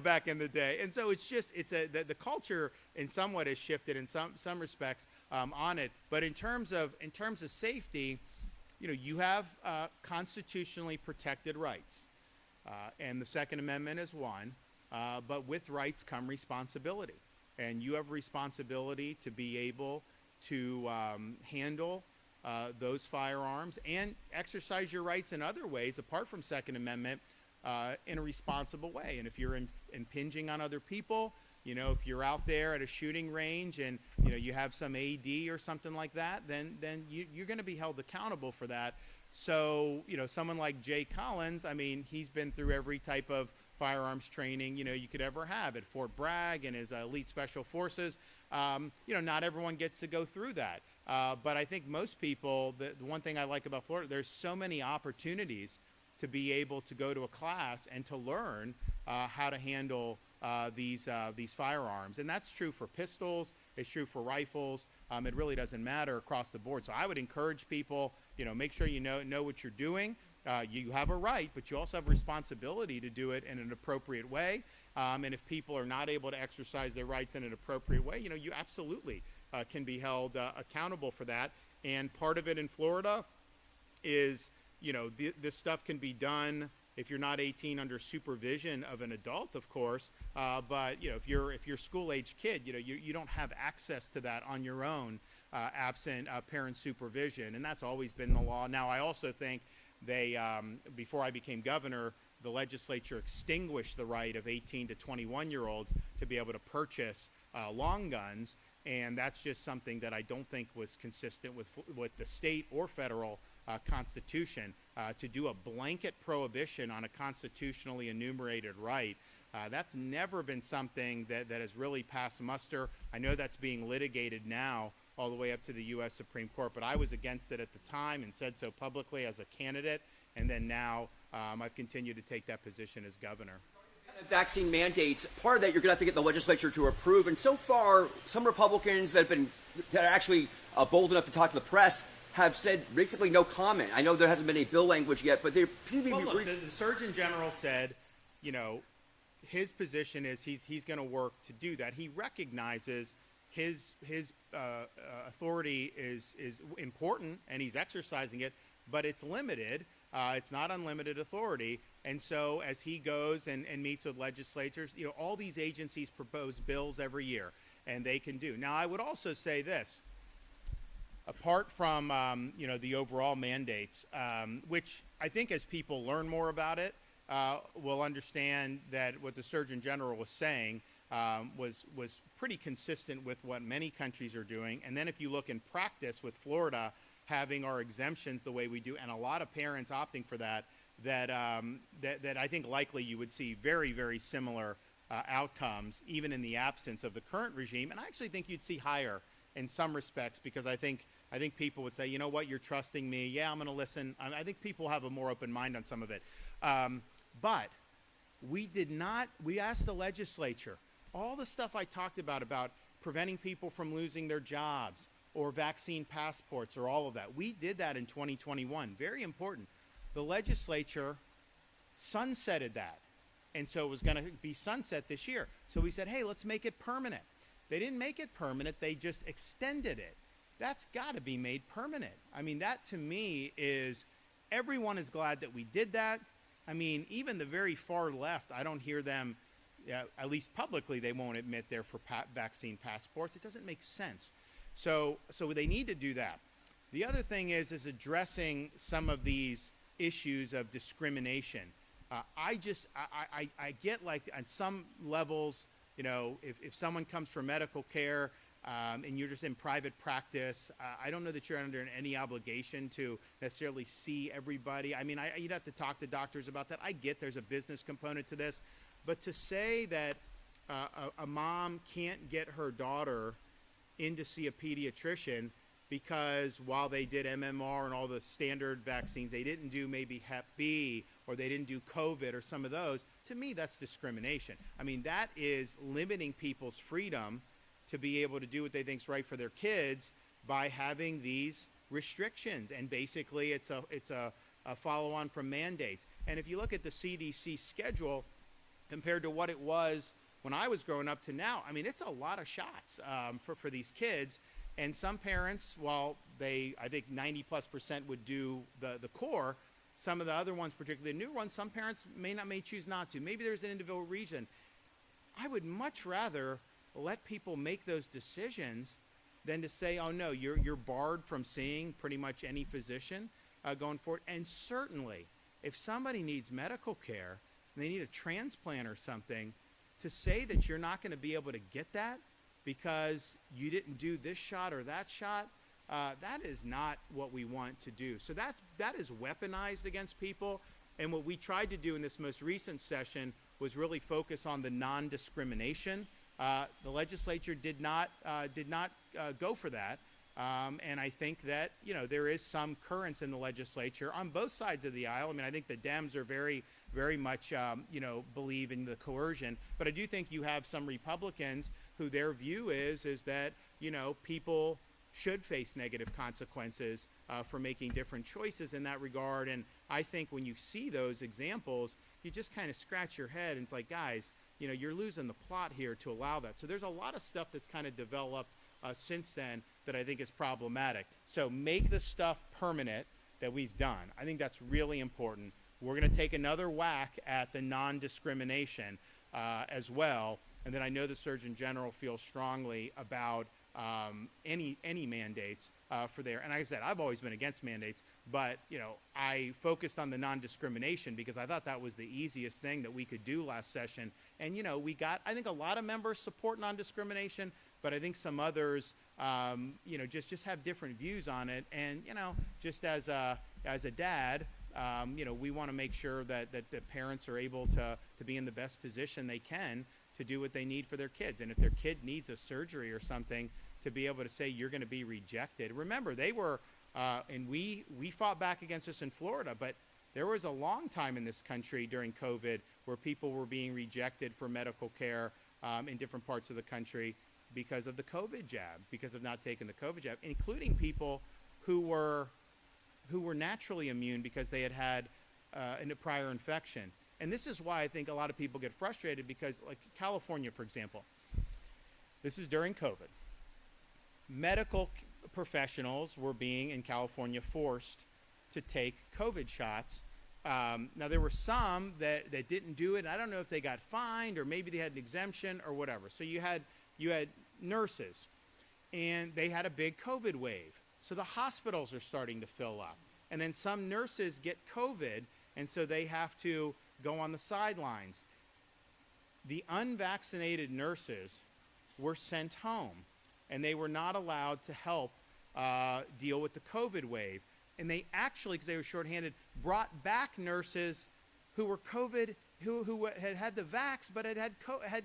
S1: back in the day. And so the culture in somewhat has shifted in some respects on it. But in terms of safety, you have constitutionally protected rights, and the Second Amendment is one. But with rights come responsibility, and you have responsibility to be able to handle those firearms and exercise your rights in other ways apart from Second Amendment in a responsible way. And if you're impinging on other people, if you're out there at a shooting range and you have some AD or something like that, then you're going to be held accountable for that. So someone like Jay Collins, I mean, he's been through every type of firearms training you could ever have at Fort Bragg and his elite special forces. Not everyone gets to go through that, but I think most people, the one thing I like about Florida, there's so many opportunities to be able to go to a class and to learn how to handle these firearms. And that's true for pistols, it's true for rifles. It really doesn't matter across the board. So I would encourage people, make sure you know what you're doing. You have a right, but you also have a responsibility to do it in an appropriate way. And if people are not able to exercise their rights in an appropriate way, you absolutely can be held accountable for that. And part of it in Florida is, this stuff can be done if you're not 18 under supervision of an adult, of course. But if you're school-age kid, you don't have access to that on your own, absent parent supervision, and that's always been the law. Now, I also think they, before I became governor, the legislature extinguished the right of 18 to 21-year-olds to be able to purchase long guns, and that's just something that I don't think was consistent with the state or federal Constitution. To do a blanket prohibition on a constitutionally enumerated right, that's never been something that has really passed muster. I know that's being litigated now all the way up to the U.S. Supreme Court, but I was against it at the time and said so publicly as a candidate, and then now I've continued to take that position as governor.
S5: Vaccine mandates, part of that you're going to have to get the legislature to approve, and so far some Republicans that are actually bold enough to talk to the press have said basically no comment. I know there hasn't been any bill language yet, but they seem to be...
S1: Well, look, the Surgeon General said, his position is he's going to work to do that. He recognizes his authority is important, and he's exercising it, but it's limited. It's not unlimited authority. And so as he goes and meets with legislatures, all these agencies propose bills every year, and they can do. Now, I would also say this. Apart from, the overall mandates, which I think as people learn more about it, will understand that what the Surgeon General was saying was pretty consistent with what many countries are doing. And then if you look in practice with Florida having our exemptions the way we do, and a lot of parents opting for that I think likely you would see very, very similar outcomes, even in the absence of the current regime. And I actually think you'd see higher in some respects, because I think people would say, you know what, you're trusting me. Yeah, I'm going to listen. I think people have a more open mind on some of it. But we asked the legislature, all the stuff I talked about preventing people from losing their jobs or vaccine passports or all of that. We did that in 2021. Very important. The legislature sunsetted that. And so it was going to be sunset this year. So we said, hey, let's make it permanent. They didn't make it permanent. They just extended it. That's got to be made permanent. I mean, that to me is, everyone is glad that we did that. I mean, even the very far left, I don't hear them, at least publicly, they won't admit they're for vaccine passports. It doesn't make sense. So they need to do that. The other thing is addressing some of these issues of discrimination. I get, like, on some levels, you know, if someone comes for medical care and you're just in private practice, I don't know that you're under any obligation to necessarily see everybody. I mean, you'd have to talk to doctors about that. I get there's a business component to this. But to say that a mom can't get her daughter in to see a pediatrician because while they did MMR and all the standard vaccines, they didn't do maybe Hep B or they didn't do COVID or some of those, to me, that's discrimination. I mean, that is limiting people's freedom to be able to do what they think is right for their kids by having these restrictions. And basically, it's a follow-on from mandates. And if you look at the CDC schedule compared to what it was when I was growing up to now, I mean, it's a lot of shots for these kids. And some parents, while I think 90+% would do the core, some of the other ones, particularly the new ones, some parents may choose not to. Maybe there's an individual reason. I would much rather let people make those decisions than to say, oh no, you're barred from seeing pretty much any physician going forward. And certainly, if somebody needs medical care and they need a transplant or something, to say that you're not going to be able to get that because you didn't do this shot or that shot, that is not what we want to do. So that is weaponized against people. And what we tried to do in this most recent session was really focus on the non-discrimination. The legislature did not go for that. And I think that, you know, there is some currents in the legislature on both sides of the aisle. I mean, I think the Dems are very, very much, you know, believe in the coercion. But I do think you have some Republicans who their view is that, you know, people should face negative consequences for making different choices in that regard. And I think when you see those examples, you just kind of scratch your head and it's like, guys, you know, you're losing the plot here to allow that. So there's a lot of stuff that's kind of developed since then that I think is problematic. So make the stuff permanent that we've done. I think that's really important. We're going to take another whack at the non-discrimination as well. And then I know the Surgeon General feels strongly about any mandates for there. And like I said, I've always been against mandates, but you know, I focused on the non-discrimination because I thought that was the easiest thing that we could do last session. And you know, we got, I think a lot of members support non-discrimination, but I think some others, you know, just have different views on it. And you know, just as a dad, you know, we want to make sure that the parents are able to be in the best position they can to do what they need for their kids. And if their kid needs a surgery or something, to be able to say you're going to be rejected. Remember, they were, and we fought back against this in Florida, but there was a long time in this country during COVID where people were being rejected for medical care in different parts of the country because of the COVID jab, because of not taking the COVID jab, including people who were naturally immune because they had a prior infection. And this is why I think a lot of people get frustrated because, like California, for example, this is during COVID. Medical professionals were being, in California, forced to take COVID shots. Now, there were some that didn't do it. I don't know if they got fined or maybe they had an exemption or whatever. So you had nurses, and they had a big COVID wave. So the hospitals are starting to fill up. And then some nurses get COVID, and so they have to go on the sidelines. The unvaccinated nurses were sent home, and they were not allowed to help deal with the COVID wave. And they actually, because they were shorthanded, brought back nurses who were COVID, who had the vax, but had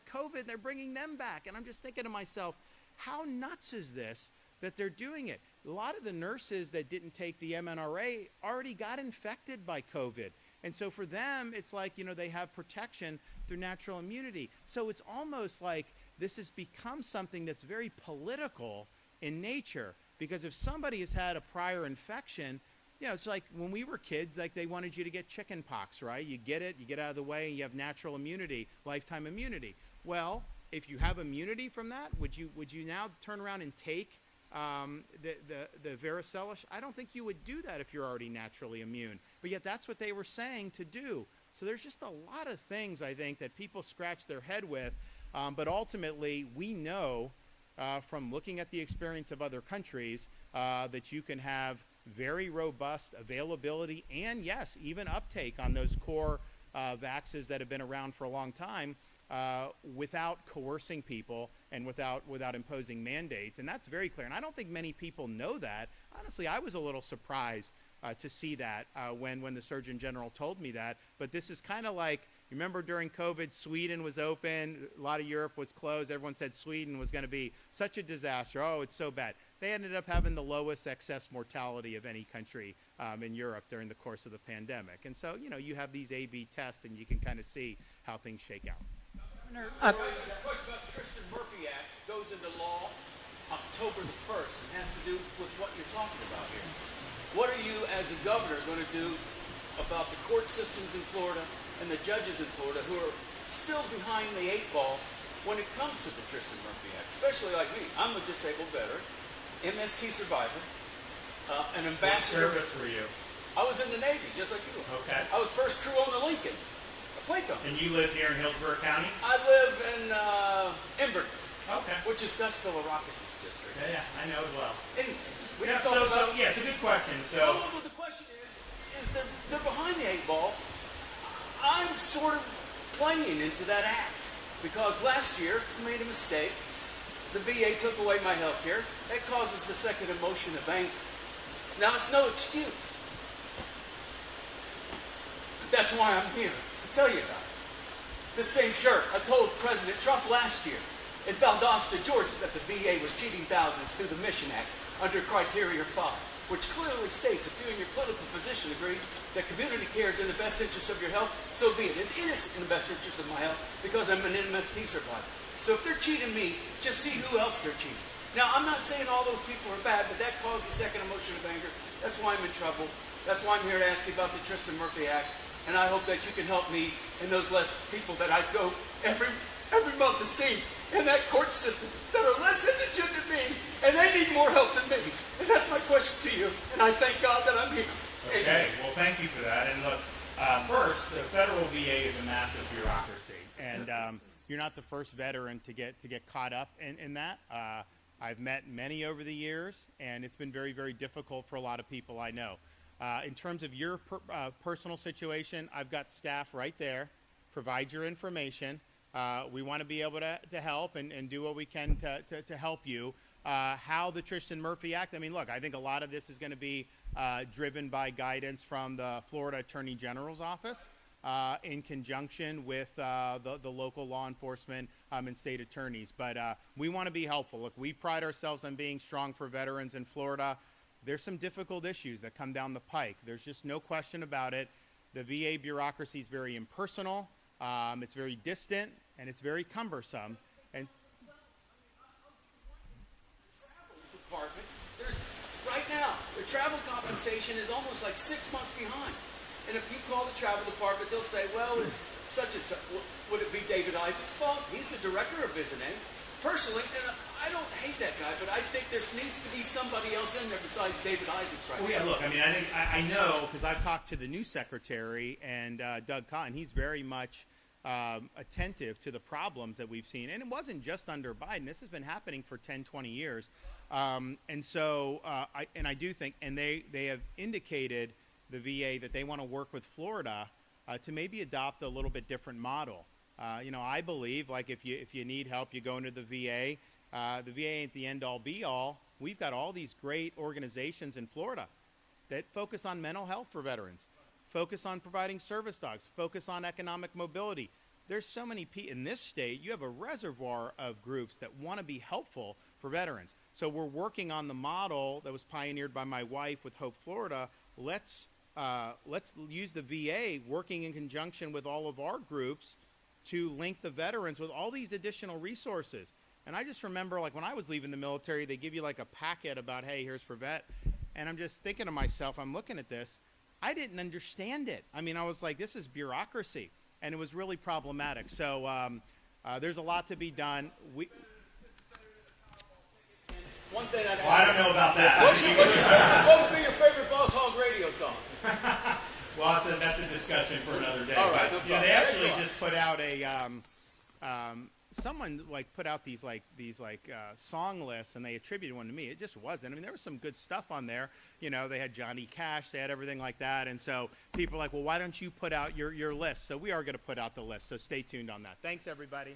S1: COVID. They're bringing them back. And I'm just thinking to myself, how nuts is this that they're doing it? A lot of the nurses that didn't take the MNRA already got infected by COVID. And so for them, it's like, you know, they have protection through natural immunity. So it's almost like this has become something that's very political in nature, because if somebody has had a prior infection, you know, it's like when we were kids, like they wanted you to get chicken pox, right? You get it, you get out of the way, and you have natural immunity, lifetime immunity. Well, if you have immunity from that, would you now turn around and take the varicella? I don't think you would do that if you're already naturally immune. But yet that's what they were saying to do. So there's just a lot of things, I think, that people scratch their head with. But ultimately, we know from looking at the experience of other countries that you can have very robust availability and, yes, even uptake on those core vaxes that have been around for a long time without coercing people and without imposing mandates. And that's very clear. And I don't think many people know that. Honestly, I was a little surprised to see that when the Surgeon General told me that. But this is kind of like, remember during COVID, Sweden was open, a lot of Europe was closed. Everyone said Sweden was going to be such a disaster. Oh, it's so bad. They ended up having the lowest excess mortality of any country in Europe during the course of the pandemic. And so, you know, you have these A/B tests and you can kind of see how things shake out.
S7: The question about the Tristan Murphy Act goes into law October the 1st and has to do with what you're talking about here. What are you, as a governor, going to do about the court systems in Florida and the judges in Florida who are still behind the 8 ball when it comes to the Tristan Murphy Act? Especially like me. I'm a disabled veteran, MST survivor, an ambassador.
S1: What service were you?
S7: I was in the Navy, just like you.
S1: Okay.
S7: I was first crew on the Lincoln, a plane company.
S1: And you live here in Hillsborough County?
S7: I live in Inverness,
S1: Okay.
S7: which is Gus Villarakas' district.
S1: Yeah, I know it well.
S7: Anyways, we
S1: Yeah,
S7: can talk about
S1: yeah, it's a good question. So,
S7: well, the question is they're behind the 8 ball. I'm sort of playing into that act because last year I made a mistake. The VA took away my health care. That causes the second emotion of anger. Now, it's no excuse. That's why I'm here, to tell you about it. The same shirt I told President Trump last year in Valdosta, Georgia, that the VA was cheating thousands through the Mission Act under Criteria 5, which clearly states if you and your political position agree that community care is in the best interest of your health, so be it. It is in the best interest of my health because I'm an MST survivor. So if they're cheating me, just see who else they're cheating. Now, I'm not saying all those people are bad, but that caused the second emotion of anger. That's why I'm in trouble. That's why I'm here to ask you about the Tristan Murphy Act. And I hope that you can help me and those less people that I go every month to see in that court system that are less indigent than me, and they need more help than me. And that's my question to you. And I thank God that I'm here.
S1: okay, well, thank you for that. And look, first, the federal VA is a massive bureaucracy, and you're not the first veteran to get caught up in that. I've met many over the years, and it's been very, very difficult for a lot of people I know. In terms of your personal situation, I've got staff right there. Provide your information. We want to be able to help and do what we can to help you. How the Tristan Murphy Act, I mean, look, I think a lot of this is going to be driven by guidance from the Florida Attorney General's office in conjunction with the local law enforcement and state attorneys. But we want to be helpful. Look, we pride ourselves on being strong for veterans in Florida. There's some difficult issues that come down the pike. There's just no question about it. The VA bureaucracy is very impersonal. It's very distant, and it's very cumbersome. And
S7: Department, right now, the travel compensation is almost like 6 months behind. And if you call the travel department, they'll say, well, it's such and such. Would it be David Isaac's fault? He's the director of Visiting. Personally, and I don't hate that guy, but I think there needs to be somebody else in there besides David Isaacs right now.
S1: Well, yeah, look, I mean, I know, because I've talked to the new secretary and Doug Cotton. He's very much attentive to the problems that we've seen. And it wasn't just under Biden. This has been happening for 10, 20 years. And so I do think, and they have indicated, the VA, that they want to work with Florida to maybe adopt a little bit different model. I believe, like, if you need help, you go into the VA. The VA ain't the end-all, be-all. We've got all these great organizations in Florida that focus on mental health for veterans, focus on providing service dogs, focus on economic mobility. There's so many people in this state. You have a reservoir of groups that want to be helpful for veterans. So we're working on the model that was pioneered by my wife with Hope Florida. Let's use the VA working in conjunction with all of our groups to link the veterans with all these additional resources. And I just remember, like, when I was leaving the military, they give you like a packet about, hey, here's for vet. And I'm just thinking to myself, I'm looking at this, I didn't understand it. I mean, I was like, this is bureaucracy. And it was really problematic. So there's a lot to be done.
S7: One thing I'd
S1: I don't know about that.
S7: What would be your favorite Boss Hog radio song?
S1: Well, that's a discussion for another day.
S7: All right,
S1: But,
S7: no
S1: they
S7: problem.
S1: actually
S7: Excellent.
S1: just put out a someone like put out these song lists, and they attributed one to me. It just wasn't. I mean, there was some good stuff on there. You know, they had Johnny Cash, they had everything like that, and so people are like, well, why don't you put out your list? So we are going to put out the list. So stay tuned on that. Thanks, everybody.